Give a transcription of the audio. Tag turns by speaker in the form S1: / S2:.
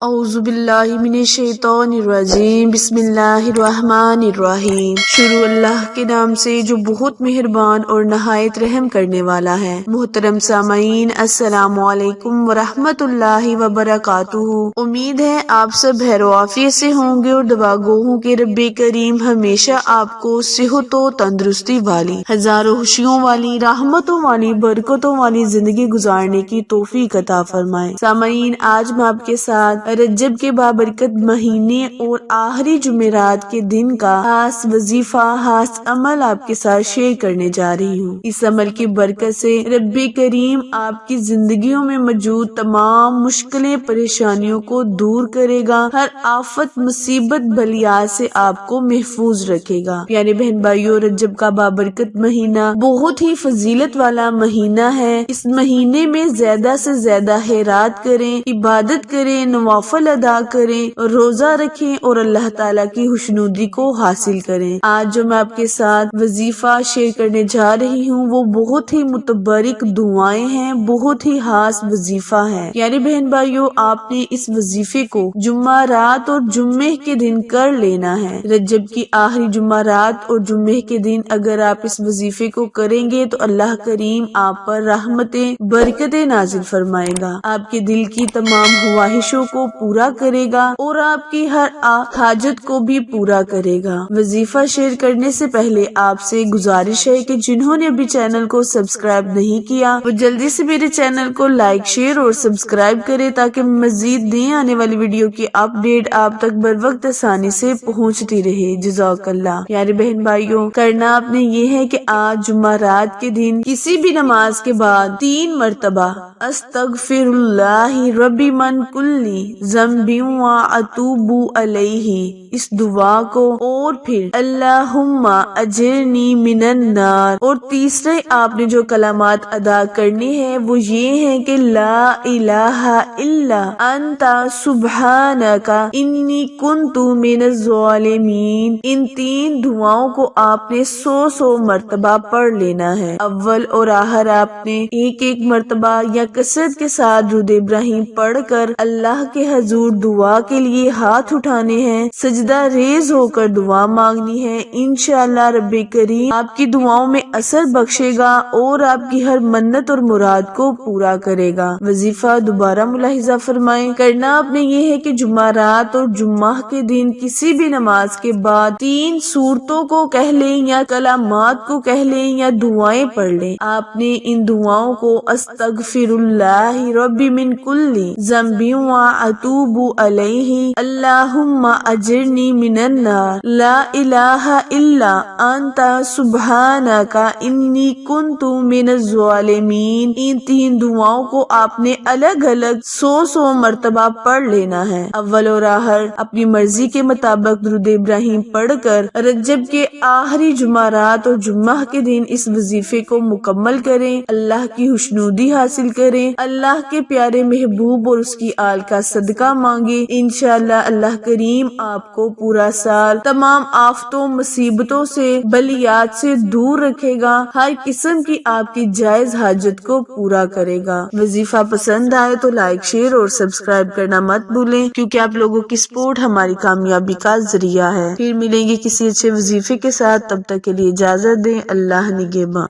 S1: اعوذ باللہ من الشیطان الرجیم، بسم اللہ الرحمن الرحیم۔ شروع اللہ کے نام سے جو بہت مہربان اور نہایت رحم کرنے والا ہے۔ محترم سامعین، السلام علیکم ورحمۃ اللہ وبرکاتہ۔ امید ہے آپ سب خیر و عافیت سے ہوں گے اور دعا گو ہوں کہ رب کریم ہمیشہ آپ کو صحت و تندرستی والی، ہزاروں خوشیوں والی، رحمتوں والی، برکتوں والی زندگی گزارنے کی توفیق عطا فرمائے۔ سامعین، آج میں آپ کے ساتھ رجب کے بابرکت مہینے اور آخری جمعرات کے دن کا خاص وظیفہ، خاص عمل آپ کے ساتھ شیئر کرنے جا رہی ہوں۔ اس عمل کی برکت سے رب کریم آپ کی زندگیوں میں موجود تمام مشکلیں، پریشانیوں کو دور کرے گا، ہر آفت، مصیبت، بلیات سے آپ کو محفوظ رکھے گا۔ پیارے بہن بھائیوں، رجب کا بابرکت مہینہ بہت ہی فضیلت والا مہینہ ہے۔ اس مہینے میں زیادہ سے زیادہ خیرات کریں، عبادت کریں، نوافل ادا کریں، روزہ رکھیں اور اللہ تعالیٰ کی خوشنودی کو حاصل کریں۔ آج جو میں آپ کے ساتھ وظیفہ شیئر کرنے جا رہی ہوں وہ بہت ہی متبرک دعائیں ہیں، بہت ہی خاص وظیفہ ہے۔ پیارے بہن بھائیوں، آپ نے اس وظیفے کو جمعہ رات اور جمعے کے دن کر لینا ہے۔ رجب کی آخری جمعہ رات اور جمعے کے دن اگر آپ اس وظیفے کو کریں گے تو اللہ کریم آپ پر رحمتیں، برکتیں نازل فرمائے گا، آپ کے دل کی تمام خواہشوں کو پورا کرے گا اور آپ کی ہر حاجت کو بھی پورا کرے گا۔ وظیفہ شیئر کرنے سے پہلے آپ سے گزارش ہے کہ جنہوں نے ابھی چینل کو سبسکرائب نہیں کیا وہ جلدی سے میرے چینل کو لائک، شیئر اور سبسکرائب کرے تاکہ مزید نئی آنے والی ویڈیو کی اپڈیٹ آپ تک بر وقت آسانی سے پہنچتی رہے۔ جزاک اللہ۔ پیارے بہن بھائیوں، کرنا آپ نے یہ ہے کہ آج جمعہ رات کے دن کسی بھی نماز کے بعد 3 مرتبہ استغفر اللہ ربی من کلی ذنب واتوب الیہ، اس دعا کو، اور پھر اللہم اجرنی من النار، اور تیسرے آپ نے جو کلمات ادا کرنے ہیں وہ یہ ہیں کہ لا الہ الا انت سبحانک انی کنت من الظالمین۔ ان 3 دعاؤں کو آپ نے 100 مرتبہ پڑھ لینا ہے۔ اول اور آخر آپ نے ایک مرتبہ یا کثرت کے ساتھ درود ابراہیم پڑھ کر اللہ کے حضور دعا کے لیے ہاتھ اٹھانے ہیں، سجدہ ریز ہو کر دعا مانگنی ہے۔ انشاءاللہ رب کریم آپ کی دعاؤں میں اثر بخشے گا اور آپ کی ہر منت اور مراد کو پورا کرے گا۔ وظیفہ دوبارہ ملاحظہ فرمائیں۔ کرنا آپ نے یہ ہے کہ جمعہ رات اور جمعہ کے دن کسی بھی نماز کے بعد 3 سورتوں کو کہہ لیں یا کلمات کو کہہ لیں یا دعائیں پڑھ لیں۔ آپ نے ان دعاؤں کو استغفر اللہ ربی من کلی ذنب واتوب الیہ، اللہم اجرنی من النار، لا الہ الا انت سبحانک انی کنت من الظالمین۔ ان 3 دعاؤں کو آپ نے الگ الگ 100 مرتبہ پڑھ لینا ہے۔ اول اور آخر اپنی مرضی کے مطابق درود ابراہیم پڑھ کر رجب کے آخری جمعہ رات اور جمعہ کے دن اس وظیفے کو مکمل کریں، اللہ کی خوشنودی حاصل کریں، اللہ کے پیارے محبوب اور اس کی آل کا صدقہ مانگے۔ انشاءاللہ اللہ کریم آپ کو پورا سال تمام آفتوں، مصیبتوں سے، بلیات سے دور رکھے گا، ہر قسم کی آپ کی جائز حاجت کو پورا کرے گا۔ وظیفہ پسند آئے تو لائک، شیئر اور سبسکرائب کرنا مت بھولیں، کیونکہ آپ لوگوں کی سپورٹ ہماری کامیابی کا ذریعہ ہے۔ پھر ملیں گے کسی اچھے وظیفے کے ساتھ، تب تک کے لیے اجازت دیں۔ اللہ نگہباں۔